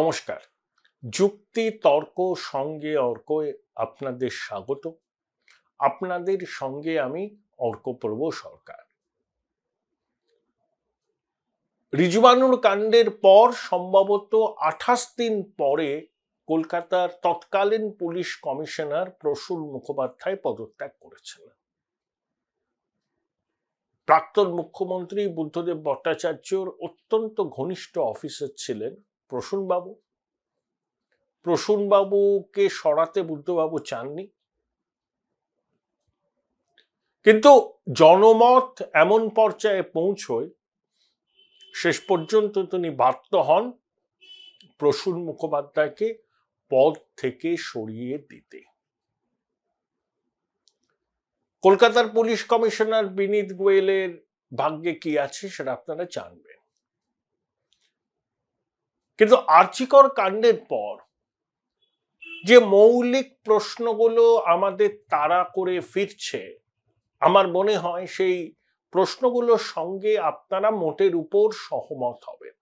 নমস্কার। যুক্তি তর্ক সঙ্গে অর্কয়ে আপনাদের স্বাগত। আপনাদের সঙ্গে আমি অর্কপ্রভ সরকার। রিজওয়ানুর কাণ্ডের পর সম্ভবত 28 দিন পরে কলকাতার তৎকালীন পুলিশ কমিশনার প্রসূন মুখোপাধ্যায় পদত্যাগ করেছিলেন। প্রাক্তন মুখ্যমন্ত্রী বুদ্ধদেব ভট্টাচার্যর অত্যন্ত ঘনিষ্ঠ অফিসার ছিলেন প্রসূনবাবু। প্রসূনবাবুকে সরাতে বুদ্ধবাবু চাননি, কিন্তু জনমত এমন পর্যায়ে পৌঁছয় শেষ পর্যন্ত তিনি বাধ্য হন প্রসূন মুখোপাধ্যায়কে পদ থেকে সরিয়ে দিতে। কলকাতার পুলিশ কমিশনার বিনীত গোয়েলের ভাগ্যে কি আছে সেটা আপনারা জানবেন, কিন্তু আর্জিকর কাণ্ডের পর যে মৌলিক প্রশ্নগুলো আমাদের তাড়া করে ফিরছে, আমার মনে হয় সেই প্রশ্নগুলোর সঙ্গে আপনারা মোটের উপর সহমত হবেন।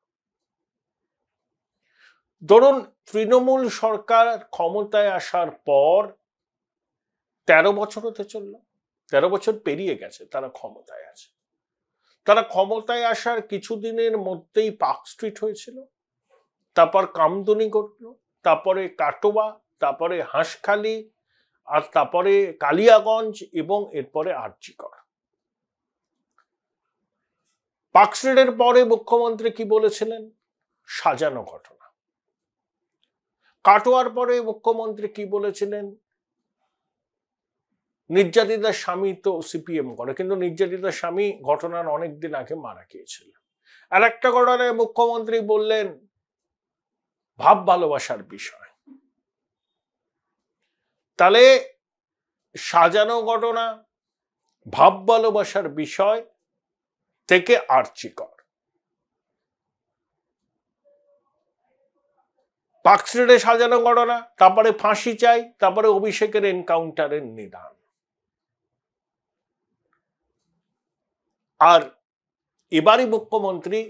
ধরুন, তৃণমূল সরকার ক্ষমতায় আসার পর 13 বছর হতে চলল, 13 বছর পেরিয়ে গেছে তারা ক্ষমতায় আছে। তারা ক্ষমতায় আসার কিছুদিনের মধ্যেই পার্ক স্ট্রিট হয়েছিল, তারপর কামদুনি ঘটল, তারপরে কাটোয়া, তারপরে হাঁসখালি, আর তারপরে কালিয়াগঞ্জ এবং এরপরে আরজিকর। পার্ক স্ট্রিটের পরে মুখ্যমন্ত্রী কি বলেছিলেন? সাজানো ঘটনা। কাটোয়ার পরে মুখ্যমন্ত্রী কি বলেছিলেন? নির্যাতিতার স্বামী তো সিপিএম করে, কিন্তু নির্যাতিতার স্বামী ঘটনার অনেকদিন আগে মারা গিয়েছিল। আর একটা ঘটনায় মুখ্যমন্ত্রী বললেন ভাব ভালোবাসার বিষয়। তাহলে সাজানো ঘটনা, ভাব ভালোবাসার বিষয় থেকে আর্জিকর, পার্ক স্ট্রিটে সাজানো ঘটনা, তারপরে ফাঁসি চাই, তারপরে অভিষেকের এনকাউন্টারের নিদান। আর এবারই মুখ্যমন্ত্রী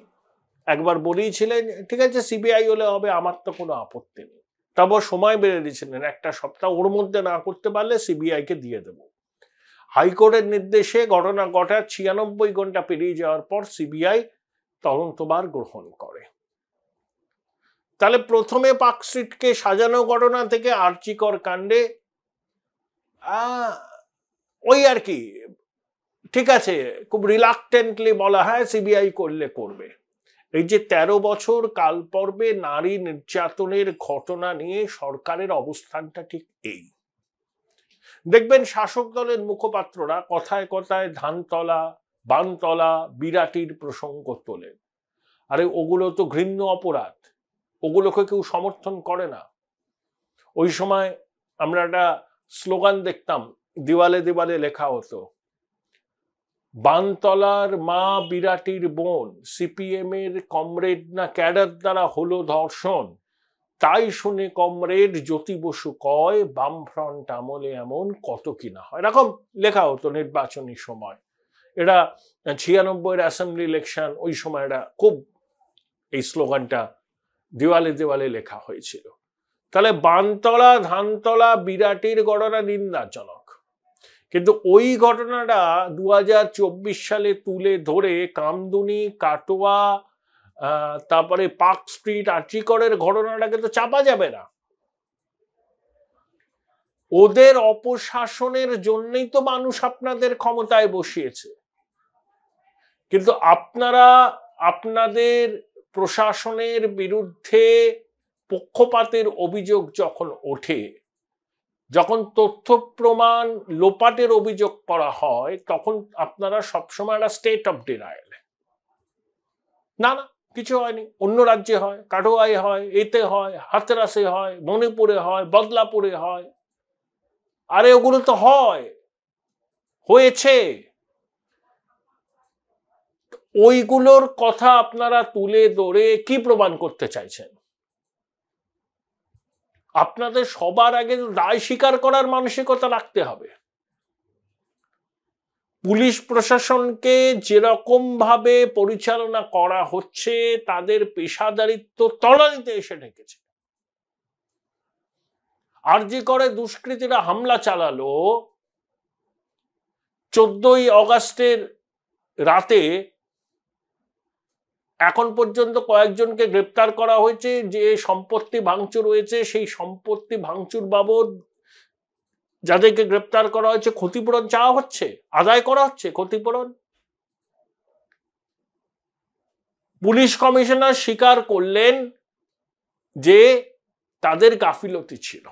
একবার বলেছিলেন ঠিক আছে সিবিআই হলে হবে, আমার তো কোনো আপত্তি নেই। তারপর সময় বেড়ে দিয়েছিলেন 1 সপ্তাহ, ওর মধ্যে না করতে পারলে সিবিআই কে দিয়ে দেব। হাইকোর্টের নির্দেশে ঘটনা ঘটার 96 ঘন্টা পেরিয়ে যাওয়ার পর সিবিআই তদন্তভার গ্রহণ করে। তাহলে প্রথমে পার্ক স্ট্রিটকে সাজানো ঘটনা থেকে আর্জিকর কাণ্ডে ওই আর কি, ঠিক আছে, খুব রিলাক্টেন্টলি বলা হয় সিবিআই করলে করবে। এই যে 13 বছর কাল পর্বে নারী নির্যাতনের ঘটনা নিয়ে সরকারের অবস্থানটা ঠিক এই। দেখবেন শাসক দলের মুখপাত্ররা কথায় কথায় ধানতলা, বানতলা, বিরাটির প্রসঙ্গ তোলেন। আরে ওগুলো তো ঘৃণ্য অপরাধ, ওগুলোকে কেউ সমর্থন করে না। ওই সময় আমরা একটা স্লোগান দেখতাম, দেওয়ালে দেওয়ালে লেখা হতো, বানতলার মা বিরাটির বোন, সিপিএম এর কমরেড না ক্যাডার দ্বারা হলো ধর্ষণ, তাই শুনে কমরেড জ্যোতি বসু কয় বামফ্রন্ট আমলে এমন কত কিনা হয়। এরকম লেখা হতো নির্বাচনী সময়। এটা 96 অ্যাসেম্বলি ইলেকশন, ওই সময় এটা খুব এই স্লোগানটা দেওয়ালে দেওয়ালে লেখা হয়েছিল। তাহলে বানতলা, ধানতলা, বিরাটির ঘটনা নিন্দাজনক, কিন্তু ওই ঘটনাটা 2024 সালে তুলে ধরে কামদুনি, কাটোয়া, তারপরে পার্ক স্ট্রিট, আর্জিকরের ঘটনাটাকে তো চাপা যাবে না। ওদের অপশাসনের জন্যই তো মানুষ আপনাদের ক্ষমতায় বসিয়েছে। কিন্তু আপনারা আপনাদের প্রশাসনের বিরুদ্ধে পক্ষপাতের অভিযোগ যখন ওঠে, যখন তথ্য প্রমাণ লোপাটের অভিযোগ করা হয়, তখন আপনারা সবসময় একটা স্টেট অফ ডিনায়াল, না না কিছু হয়নি, অন্য রাজ্যে হয়, কাটোয়ায় হয়, এতে হয়, হাতরাসে হয়, মণিপুরে হয়, বদলাপুরে হয়। আরে ওগুলো তো হয়, হয়েছে। ওইগুলোর কথা আপনারা তুলে ধরে কি প্রমাণ করতে চাইছেন? আপনাদের সবার আগে দায় স্বীকার করার মানসিকতা রাখতে হবে। পুলিশ প্রশাসনকে যেরকম ভাবে পরিচালনা করা হচ্ছে, তাদের পেশাদারিত্ব তলানিতে এসে ঠেকেছে। আরজি করে দুষ্কৃতীরা হামলা চালালো 14ই অগাস্টের রাতে, এখন পর্যন্ত কয়েকজনকে গ্রেপ্তার করা হয়েছে। যে সম্পত্তি ভাঙচুর হয়েছে সেই সম্পত্তি ভাঙচুর বাবদ যাদেরকে গ্রেপ্তার করা হয়েছে ক্ষতিপূরণ চাওয়া হচ্ছে, আদায় করা হচ্ছে ক্ষতিপূরণ। পুলিশ কমিশনার স্বীকার করলেন যে তাদের গাফিলতি ছিল।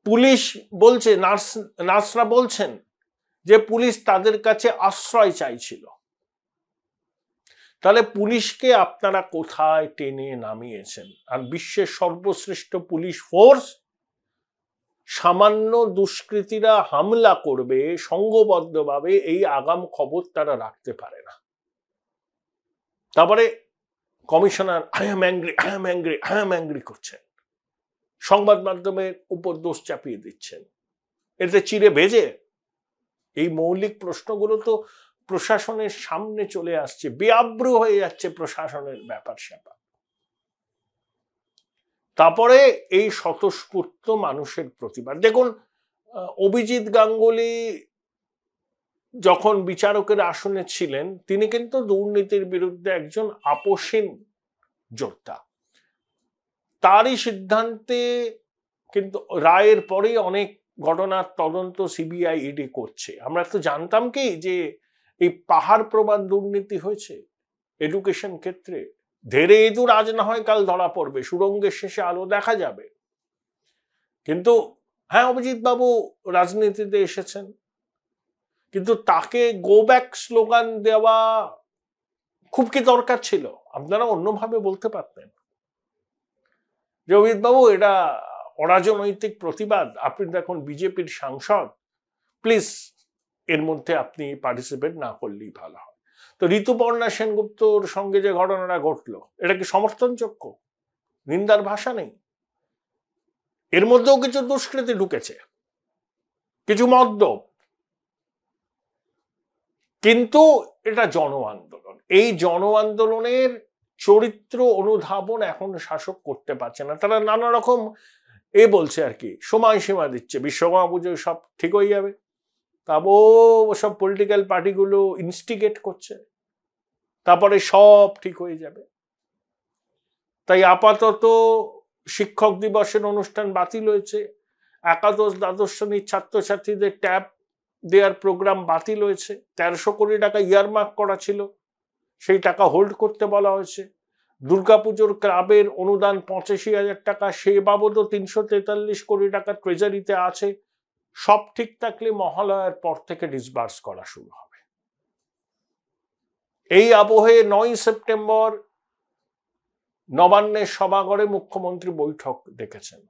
পুলিশ বলছে, নার্সরা বলছেন যে পুলিশ তাদের কাছে আশ্রয় চাইছিল। তাহলে পুলিশকে আপনারা কোথায় টেনে নামিয়েছেন? আর বিশ্বের সর্বশ্রেষ্ঠ পুলিশ ফোর্স, সামান্য দুষ্কৃতীরা হামলা করবে সংঘবদ্ধভাবে, এই আগাম খবর তারা রাখতে পারে না। তারপরে কমিশনার আই এম অ্যাংরি করছেন, সংবাদ মাধ্যমের উপর দোষ চাপিয়ে দিচ্ছেন। এতে চিড়ে ভেজে এই মৌলিক প্রশ্নগুলো তো প্রশাসনের সামনে চলে আসছে, বেআব্রু হয়ে যাচ্ছে প্রশাসনের ব্যাপার স্যাপার। তারপরে এই স্বতঃস্ফূর্ত মানুষের প্রতিবাদ দেখুন। অভিজিৎ গাঙ্গুলি যখন বিচারকের আসনে ছিলেন, তিনি কিন্তু দুর্নীতির বিরুদ্ধে একজন আপোষহীন যোদ্ধা। তারই সিদ্ধান্তে কিন্তু রায়ের পরেই অনেক ঘটনার তদন্ত সিবিআই ইডি করছে। আমরা তো জানতাম কি যে এই পাহাড় প্রমাণ দুর্নীতি হয়েছে এডুকেশন ক্ষেত্রে, ধেরে ইঁদুর আজ না হয় কাল ধরা পড়বে, সুড়ঙ্গের শেষে আলো দেখা যাবে। কিন্তু হ্যাঁ, অভিজিৎ বাবু রাজনীতিতে এসেছেন, কিন্তু তাকে গো ব্যাক স্লোগান দেওয়া খুব কি দরকার ছিল? আপনারা অন্যভাবে বলতে পারতেন যে অভিজিৎ বাবু এটা অরাজনৈতিক প্রতিবাদ, আপনি দেখুন বিজেপির সাংসদ, প্লিজ এর মধ্যে আপনি পার্টিসিপেট না করলেই ভালো হয়। তো ঋতুপর্ণা সেনগুপ্তর সঙ্গে যে ঘটনাটা ঘটলো, এটা কি সমর্থনযোগ্য? নিন্দার ভাষা নেই। এর মধ্যেও কিছু দুষ্কৃতি ঢুকেছে, কিছু মদ্যপ, কিন্তু এটা জন আন্দোলন। এই জন আন্দোলনের চরিত্র অনুধাবন এখন শাসক করতে পারছে না। তারা নানা রকম বলছে আর কি, সময়সীমা দিচ্ছে, বিশ্বকর্মা পুজোয় সব ঠিক হয়ে যাবে। তারপর সব পলিটিক্যাল পার্টিগুলো ইনস্টিগেট করছে, তারপরে সব ঠিক হয়ে যাবে। তাই আপাতত শিক্ষক দিবসের অনুষ্ঠান বাতিল হয়েছে, একাদশ দ্বাদশ শ্রেণীর ছাত্রছাত্রীদের ট্যাব দেওয়ার প্রোগ্রাম বাতিল হয়েছে, 1300 কোটি টাকা ইয়ারমার্ক করা ছিল, সেই টাকা হোল্ড করতে বলা হয়েছে। দুর্গাপুজোর ক্লাবের অনুদান 85,000 টাকা, সে বাবদও 343 কোটি টাকা ট্রেজারিতে আছে। সব ঠিক থাকলে মহালয়ার পর থেকে ডিসবার্স করা শুরু হবে। এই আবহে 9 সেপ্টেম্বর নবান্নের সভাঘরে মুখ্যমন্ত্রী বৈঠক ডেকেছেন।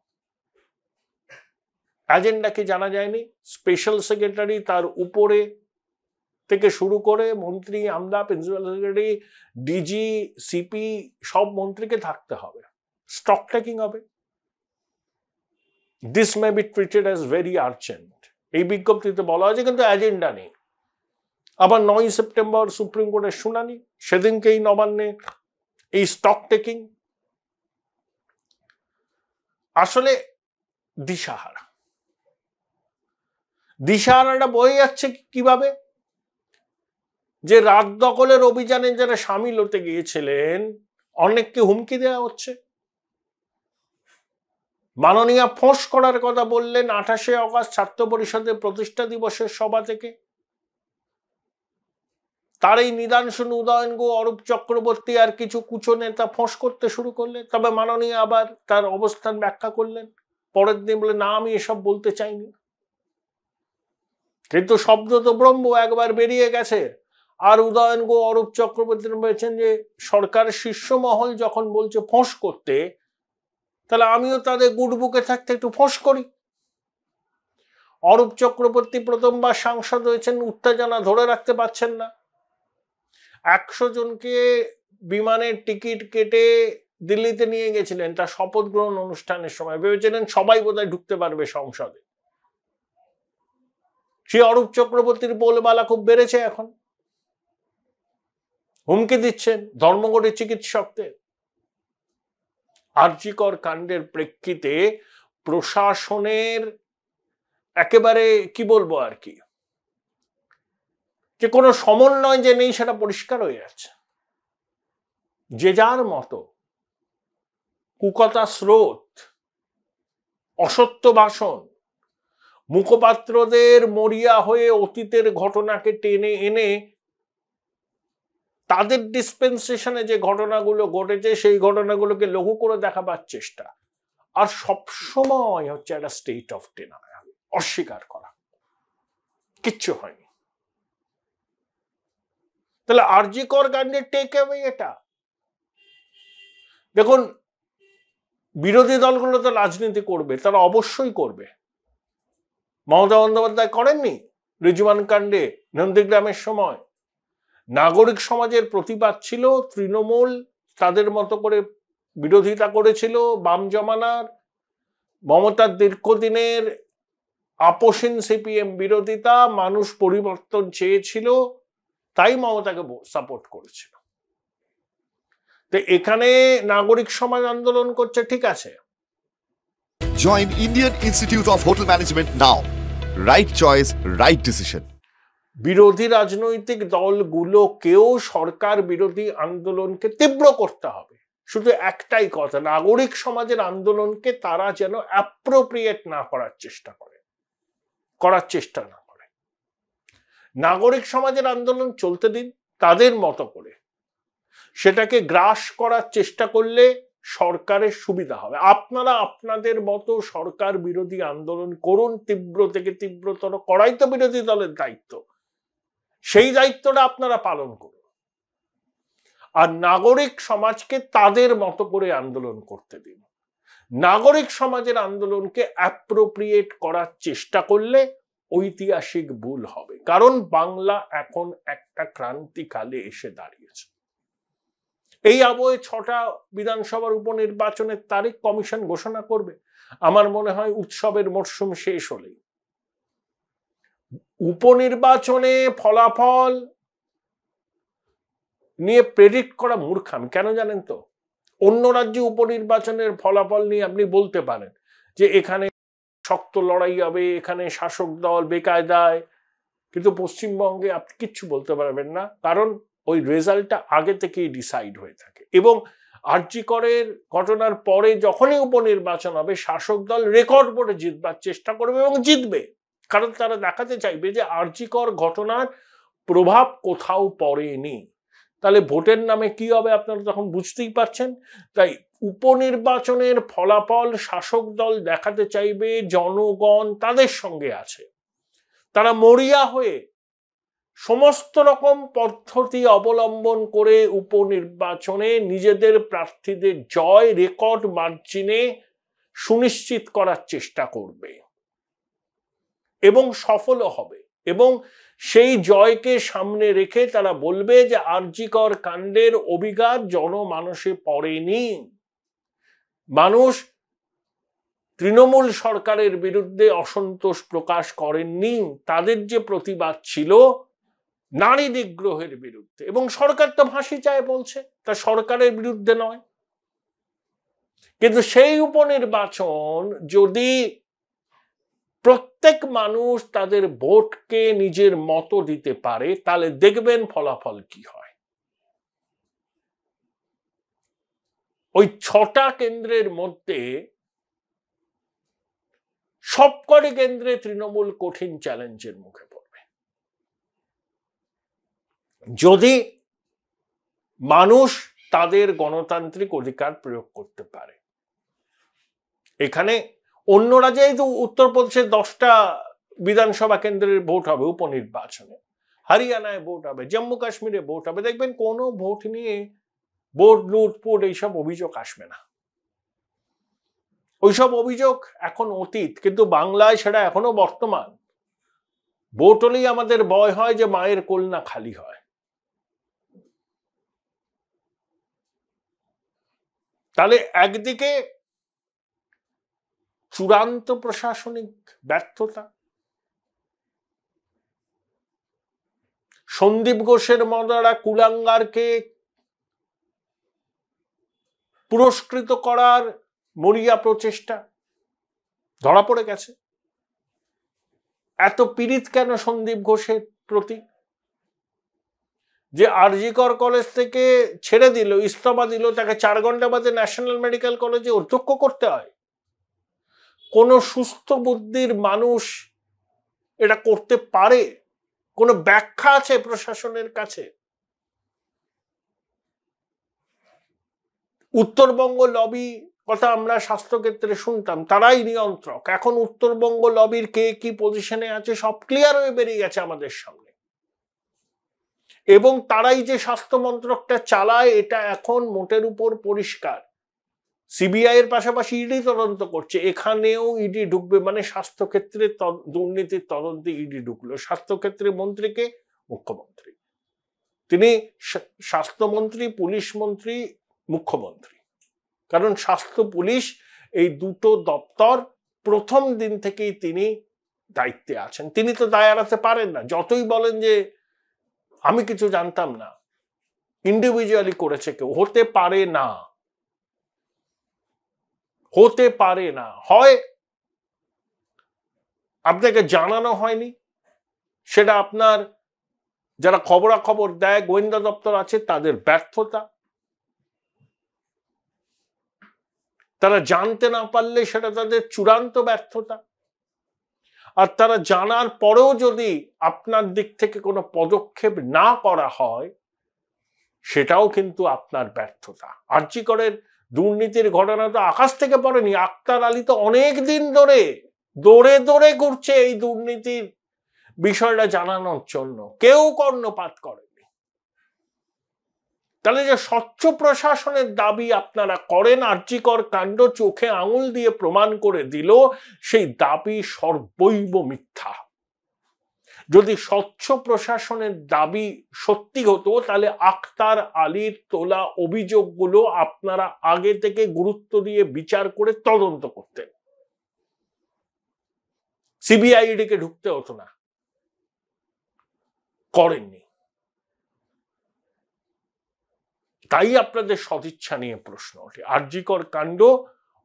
এজেন্ডা কি জানা যায়নি। স্পেশাল সেক্রেটারি, তার উপরে থেকে শুরু করে মন্ত্রী, আমলা, প্রিন্সিপাল সেক্রেটারি, ডিজি, সিপি, সব মন্ত্রীকে থাকতে হবে। স্টক টেকিং হবে। This may be treated as very urgent, এই বিজ্ঞপ্তিতে বলা হয়েছে, কিন্তু এজেন্ডা নেই। আবার 9 সেপ্টেম্বর সুপ্রিম কোর্টের শুনানি, সেদিনকেই নবান্নে এই স্টক টেকিং। আসলে দিশাহারাটা বয়ে যাচ্ছে কিভাবে? যে রাত দখলের অভিযানে যারা সামিল হতে গিয়েছিলেন, অনেককে হুমকি দেওয়া হচ্ছে। মাননীয়া ফোঁস করার কথা বললেন 28শে অগাস্ট ছাত্র পরিষদের প্রতিষ্ঠা দিবসের সভা থেকে। তার এই নিদানসুন উদয়ন গো, অরূপ চক্রবর্তী আর কিছু কুচো নেতা ফোঁস করতে শুরু করলেন। তবে মাননীয়া আবার তার অবস্থান ব্যাখ্যা করলেন, পরের দিন বলে না, আমি এসব বলতে চাইনি। কিন্তু শব্দ তো ব্রহ্ম, একবার বেরিয়ে গেছে। আর উদয়ন গো, অরূপ চক্রবর্তী বলেছেন যে সরকারের শীর্ষ মহল যখন বলছে ফোঁস করতে, তাহলে আমিও তাদের গুড বুকে থাকতে একটু ফোঁস করি। অরূপ চক্রবর্তী প্রথমবার সাংসদ হয়েছেন, উত্তেজনা ধরে রাখতে পারছেন না। 100 জনকে বিমানের টিকিট কেটে দিল্লিতে নিয়ে গেছিলেন তার শপথ গ্রহণ অনুষ্ঠানের সময়, ভেবেছিলেন সবাই বোধহয় ঢুকতে পারবে সংসদে। সে অরূপ চক্রবর্তীর বলবালা খুব বেড়েছে, এখন হুমকি দিচ্ছেন ধর্মঘটের চিকিৎসকদের। আরজিকর কাণ্ডের প্রেক্ষিতে প্রশাসনের একেবারে কি বলবো আর কি, যে কোনো সমন্বয় যে নেই সেটা পরিষ্কার হয়ে যাচ্ছে। যে যার মতো কুকথা স্রোত, অসত্য ভাষণ, মুখপাত্রদের মরিয়া হয়ে অতীতের ঘটনাকে টেনে এনে তাদের ডিসপেন্সেশনে যে ঘটনাগুলো ঘটেছে সেই ঘটনাগুলোকে লঘু করে দেখাবার চেষ্টা, আর সবসময় হচ্ছে একটা স্টেট অফ ডিনায়াল, অস্বীকার করা, কিচ্ছু হয়নি। তাহলে আরজিকর কাণ্ডের টেক অ্যাওয়ে এটা। দেখুন, বিরোধী দলগুলো তো রাজনীতি করবে, তারা অবশ্যই করবে। মমতা বন্দ্যোপাধ্যায় করেননি রিজওয়ান কাণ্ডে নন্দীগ্রামের সময়? নাগরিক সমাজের প্রতিবাদ ছিল, তৃণমূল তাদের মতো করে বিরোধিতা করেছিল, বাম জমানার মমতার দীর্ঘদিনের আপোষহীন সিপিএম বিরোধিতা, মানুষ পরিবর্তন চেয়েছিল, তাই মমতাকে সাপোর্ট করেছিল। তো এখানে নাগরিক সমাজ আন্দোলন করছে, ঠিক আছে। Join Indian Institute of Hotel Management now. Right choice, right decision. বিরোধী রাজনৈতিক দলগুলোকেও সরকার বিরোধী আন্দোলনকে তীব্র করতে হবে। শুধু একটাই কথা, নাগরিক সমাজের আন্দোলনকে তারা যেন অ্যাপ্রোপ্রিয়েট না করার চেষ্টা করে, নাগরিক সমাজের আন্দোলন চলতে দিন তাদের মতো করে। সেটাকে গ্রাস করার চেষ্টা করলে সরকারের সুবিধা হবে। আপনারা আপনাদের মতো সরকার বিরোধী আন্দোলন করুন, তীব্র থেকে তীব্রতর করাই তো বিরোধী দলের দায়িত্ব। সেই দায়িত্বটা আপনারা পালন করুন, আর নাগরিক সমাজকে তাদের মতো করে আন্দোলন করতে দিন। নাগরিক সমাজের আন্দোলনকে অ্যাপ্রোপ্রিয়েট করার চেষ্টা করলে ঐতিহাসিক ভুল হবে, কারণ বাংলা এখন একটা ক্রান্তিকালে এসে দাঁড়িয়েছে। এই আবহে 6টা বিধানসভার উপনির্বাচনের তারিখ কমিশন ঘোষণা করবে। আমার মনে হয় উৎসবের মরশুম শেষ হলেই উপনির্বাচনে ফলাফল নিয়ে প্রেডিক্ট করা মূর্খামি। কেন জানেন তো? অন্য রাজ্যে উপনির্বাচনের ফলাফল নিয়ে আপনি বলতে পারেন যে এখানে শক্ত লড়াই হবে, এখানে শাসক দল বেকায়দায়, কিন্তু পশ্চিমবঙ্গে আপনি কিচ্ছু বলতে পারবেন না, কারণ ওই রেজাল্টটা আগে থেকেই ডিসাইড হয়ে থাকে। এবং আরজিকরের ঘটনার পরে যখনই উপনির্বাচন হবে, শাসক দল রেকর্ড বোর্ডে জিতবার চেষ্টা করবে এবং জিতবে, কারণ তারা দেখাতে চাইবে যে আরজিকর ঘটনার প্রভাব কোথাও পড়েনি। তাহলে ভোটের নামে কি হবে আপনারা তখন বুঝতেই পারছেন। তাই উপনির্বাচনের ফলাফল শাসক দল দেখাতে চাইবে জনগণ তাদের সঙ্গে আছে, তারা মরিয়া হয়ে সমস্ত রকম পদ্ধতি অবলম্বন করে উপনির্বাচনে নিজেদের প্রার্থীদের জয় রেকর্ড মার্জিনে সুনিশ্চিত করার চেষ্টা করবে এবং সফলও হবে। এবং সেই জয়কে সামনে রেখে তারা বলবে যে আরজিকর কাণ্ডের অভিঘাত জনমানসে পড়েনি, মানুষ তৃণমূল সরকারের বিরুদ্ধে অসন্তোষ প্রকাশ করেননি, তাদের যে প্রতিবাদ ছিল নারী নিগ্রহের বিরুদ্ধে, এবং সরকার তো ফাঁসি চায় বলছে, তা সরকারের বিরুদ্ধে নয়। কিন্তু সেই উপনির্বাচন যদি প্রত্যেক মানুষ তাদের ভোটকে নিজের মতো দিতে পারে, তাহলে দেখবেন ফলাফল কি হয়। ওই 6টা কেন্দ্রের মধ্যে সবকটি কেন্দ্রে তৃণমূল কঠিন চ্যালেঞ্জের মুখে পড়বে যদি মানুষ তাদের গণতান্ত্রিক অধিকার প্রয়োগ করতে পারে। এখানে অন্য রাজ্যে তো উত্তরপ্রদেশের 10টা বিধানসভা কেন্দ্রের ভোট হবে উপনির্বাচনে, হরিয়ানায় ভোট হবে, জম্মু কাশ্মীরে ভোট হবে, দেখবেন কোনো ভোট নিয়ে ভোট লুটপুট এইসব অভিযোগ আসবে না। ওইসব অভিযোগ এখন অতীত, কিন্তু বাংলায় সেটা এখনো বর্তমান। ভোট হলেই আমাদের ভয় হয় যে মায়ের কোল না খালি হয়। তাহলে একদিকে চূড়ান্ত প্রশাসনিক ব্যর্থতা, সন্দীপ ঘোষের মতো কুলাঙ্গারকে পুরস্কৃত করার মরিয়া প্রচেষ্টা ধরা পড়ে গেছে। এত পীড়িত কেন সন্দীপ ঘোষের প্রতি, যে আরজি কর কলেজ থেকে ছেড়ে দিল, ইস্তফা দিল, তাকে 4 ঘন্টা বাদে ন্যাশনাল মেডিকেল কলেজে অধ্যক্ষ করতে হয়? কোন সুস্থ বুদ্ধির মানুষ এটা করতে পারে? কোন ব্যাখ্যা আছে প্রশাসনের কাছে? উত্তরবঙ্গ লবি কথা আমরা স্বাস্থ্যক্ষেত্রে শুনতাম, তারাই নিয়ন্ত্রক। এখন উত্তরবঙ্গ লবির কে কি পজিশনে আছে সব ক্লিয়ার হয়ে বেরিয়ে গেছে আমাদের সামনে, এবং তারাই যে স্বাস্থ্য মন্ত্রকটা চালায় এটা এখন মোটের উপর পরিষ্কার। সিবিআই এর পাশাপাশি ইডি তদন্ত করছে, এখানেও ইডি ঢুকবে, মানে স্বাস্থ্যক্ষেত্রে দুর্নীতির তদন্তে ইডি ঢুকলো। স্বাস্থ্যক্ষেত্রে মন্ত্রীকে মুখ্যমন্ত্রী, তিনি স্বাস্থ্যমন্ত্রী, পুলিশ মন্ত্রী, মুখ্যমন্ত্রী, কারণ স্বাস্থ্য পুলিশ এই দুটো দপ্তর প্রথম দিন থেকেই তিনি দায়িত্বে আছেন। তিনি তো দায় এড়াতে পারেন না, যতই বলেন যে আমি কিছু জানতাম না। ইন্ডিভিজুয়ালি করেছে কেউ, হতে পারে না, হতে পারে না। হয় আপনাকে জানানো হয়নি, সেটা আপনার যারা খবরাখবর দেয়, গোয়েন্দা দপ্তর আছে, তাদের ব্যর্থতা। তারা জানতে না পারলে সেটা তাদের চূড়ান্ত ব্যর্থতা। আর তারা জানার পরেও যদি আপনার দিক থেকে কোনো পদক্ষেপ না করা হয়, সেটাও কিন্তু আপনার ব্যর্থতা। আরজি করের দুর্নীতির ঘটনা তো আকাশ থেকে পড়েনি। আক্তার আলী তো অনেক দিন ধরে দৌড়ে দৌড়ে ঘুরছে এই দুর্নীতির বিষয়টা জানানোর জন্য, কেউ কর্ণপাত করেনি। তাহলে যে স্বচ্ছ প্রশাসনের দাবি আপনারা করেন, আরজি কর কাণ্ড চোখে আঙুল দিয়ে প্রমাণ করে দিল সেই দাবি সর্বৈব মিথ্যা। যদি স্বচ্ছ প্রশাসনের দাবি সত্যি হতো, তাহলে আক্তার আলীর তোলা অভিযোগগুলো আপনারা আগে থেকে গুরুত্ব দিয়ে বিচার করে তদন্ত করতেন, সিবিআইডিকে ঢুকতে হতো না, করেননি। তাই আপনাদের সদিচ্ছা নিয়ে প্রশ্ন ওঠে। আরজি কর কাণ্ড,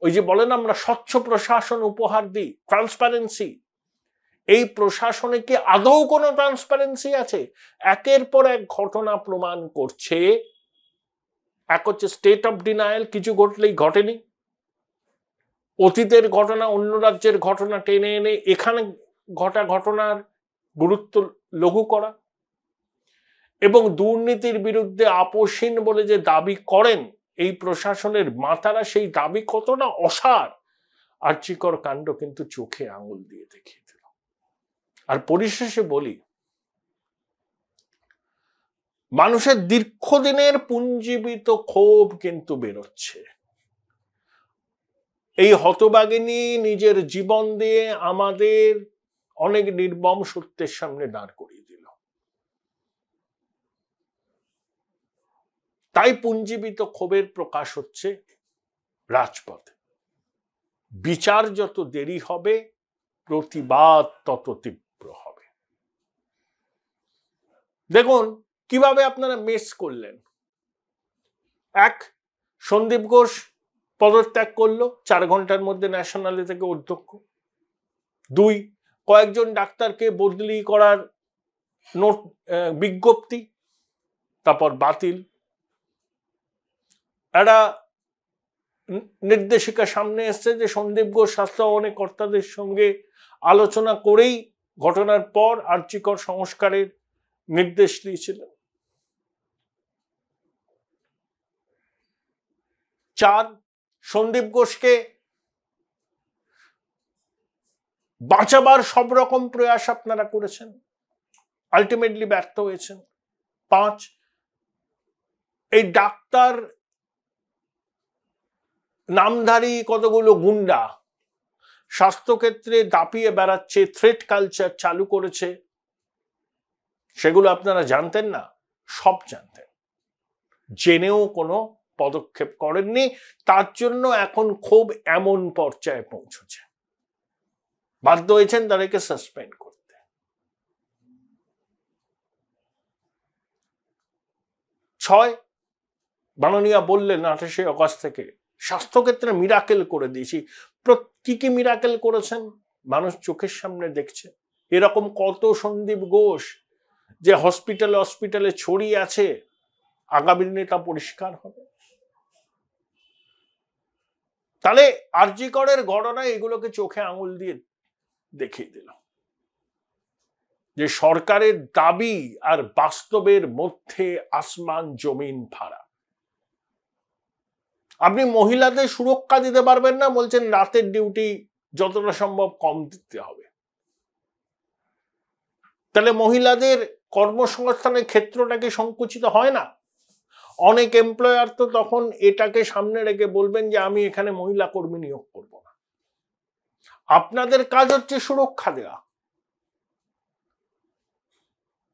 ওই যে বলেন আমরা স্বচ্ছ প্রশাসন উপহার দিই, ট্রান্সপারেন্সি, এই প্রশাসনে কি আদৌ কোনো ট্রান্সপারেন্সি আছে? একের পর এক ঘটনা প্রমাণ করছে, এক হচ্ছে স্টেট অফ ডিনায়াল, কিছু ঘটলেই ঘটেনি, অতীতের ঘটনা, অন্য রাজ্যের ঘটনা টেনে এনে এখানে ঘটা ঘটনার গুরুত্ব লঘু করা, এবং দুর্নীতির বিরুদ্ধে আপোষহীন বলে যে দাবি করেন এই প্রশাসনের মাতারা, সেই দাবি কতটা অসার আরজি কর কাণ্ড কিন্তু চোখে আঙুল দিয়ে দেখিয়ে দিল। আর পরিশেষে বলি, মানুষের দীর্ঘদিনের পুঞ্জীবিত ক্ষোভ কিন্তু বেরোচ্ছে। এই হতভাগিনী নিজের জীবন দিয়ে আমাদের অনেক নির্মম সত্যের সামনে দাঁড় করিয়ে দিল। তাই পুঞ্জীবিত ক্ষোভের প্রকাশ হচ্ছে রাজপথে। বিচার যত দেরি হবে, প্রতিবাদ তত তীব্র হবে। দেখুন কিভাবে আপনারা মিস করলেন। এক, সন্দীপ ঘোষ পদত্যাগ করলো, 4 ঘন্টার মধ্যে ন্যাশনালে থেকে অধ্যক্ষ। 2, কয়েকজন ডাক্তারকে বদলি করার নোট বিজ্ঞপ্তি, তারপর বাতিল। একটা নির্দেশিকা সামনে এসছে যে সন্দীপ ঘোষ স্বাস্থ্য ভবনের কর্তাদের সঙ্গে আলোচনা করেই ঘটনার পর আরজি কর সংস্কারের নির্দেশ দিয়েছিলেন। 4, সন্দীপ ঘোষকে বাঁচাবার সব রকম প্রয়াস আপনারা করেছেন, আলটিমেটলি ব্যর্থ হয়েছেন। 5, এই ডাক্তার নামধারী কতগুলো গুন্ডা স্বাস্থ্যক্ষেত্রে দাপিয়ে বেড়াচ্ছে, থ্রেট কালচার চালু করেছে, সেগুলো আপনারা জানতেন না? সব জানতেন, জেনেও কোনো পদক্ষেপ করেননি। তার জন্য এখন খুব এমন পর্যায়ে পৌঁছেছে, বাধ্য হয়েছেন তাদেরকে সাসপেন্ড করতে। 6, মাননীয়া বললেন 28 অগস্ট থেকে স্বাস্থ্যক্ষেত্রে মিরাকেল করে দিয়েছি। কি কি মিরাকেল করেছেন মানুষ চোখের সামনে দেখছে। এরকম কত সন্দীপ ঘোষ যে হসপিটালে ছড়িয়ে আছে, আগামী দিনে তা পরিষ্কার হবে। তাহলে আরজি করের ঘটনা এগুলোকে চোখে আঙুল দিয়ে দেখিয়ে দিল যে সরকারের দাবি আর বাস্তবের মধ্যে আসমান জমিন ফারাক। আপনি মহিলাদের সুরক্ষা দিতে পারবেন না, বলছেন রাতের ডিউটি যতটা সম্ভব কম দিতে হবে। তাহলে মহিলাদের কর্মসংস্থানের ক্ষেত্রটাকে সংকুচিত হয় না? অনেক এমপ্লয়ার তো তখন এটাকে সামনে রেখে বলবেন যে আমি এখানে মহিলা কর্মী নিয়োগ করব না। আপনাদের কাজ হচ্ছে সুরক্ষা দেওয়া,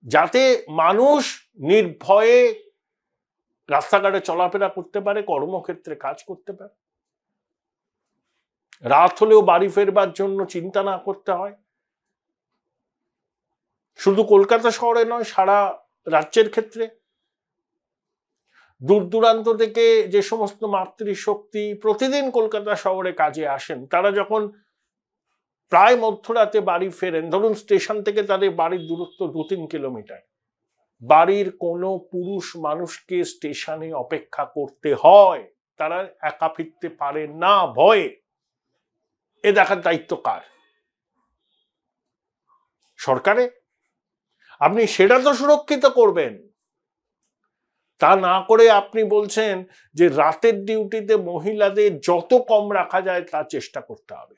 যাতে মানুষ নির্ভয়ে রাস্তাঘাটে চলাফেরা করতে পারে, কর্মক্ষেত্রে কাজ করতে পারে, রাত হলেও বাড়ি ফেরবার জন্য চিন্তা না করতে হয়। শুধু কলকাতা শহরে নয়, সারা রাজ্যের ক্ষেত্রে দূর দূরান্ত থেকে যে সমস্ত মাতৃশক্তি প্রতিদিন কলকাতা শহরে কাজে আসেন, তারা যখন প্রায় মধ্যরাতে বাড়ি ফেরেন, ধরুন স্টেশন থেকে তাদের বাড়ির দূরত্ব 2-3 কিলোমিটার, বাড়ির কোনো পুরুষ মানুষকে স্টেশনে অপেক্ষা করতে হয়, তারা একা ফিরতে পারে না ভয়ে। এ দেখার দায়িত্ব কার? সরকারে। আপনি সেটা তো সুরক্ষিত করবেন। তা না করে আপনি বলছেন যে রাতের ডিউটিতে মহিলাদের যত কম রাখা যায় তার চেষ্টা করতে হবে।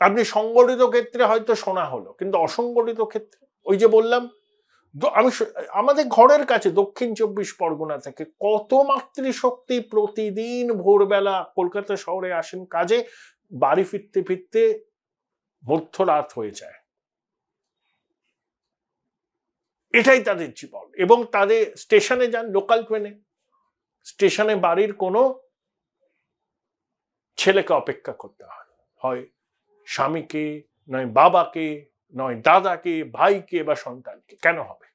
আপনি সংগঠিত ক্ষেত্রে হয়তো শোনা হলো, কিন্তু অসংগঠিত ক্ষেত্রে ওই যে বললাম, আমি আমাদের ঘরের কাছে দক্ষিণ 24 পরগনা থেকে কত মাতৃশক্তি প্রতিদিন ভোরবেলা কলকাতা শহরে আসেন কাজে, বাড়ি ফিরতে ফিরতে মধ্যরাত হয়ে যায়। এটাই তাদের জীবন। এবং তাদের স্টেশনে যান, লোকাল ট্রেনে, স্টেশনে বাড়ির কোনো ছেলেকে অপেক্ষা করতে হয়, স্বামীকে নয় বাবাকে নয় দাদাকে, ভাইকে বা সন্তানকে। কেন হবে?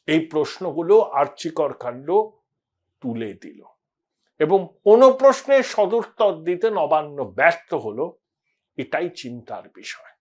এই প্রশ্নগুলো আর্চিকর কাণ্ড তুলে দিল এবং কোনো প্রশ্নের সদুত্তর দিতে নবান্ন ব্যর্থ হলো। এটাই চিন্তার বিষয়।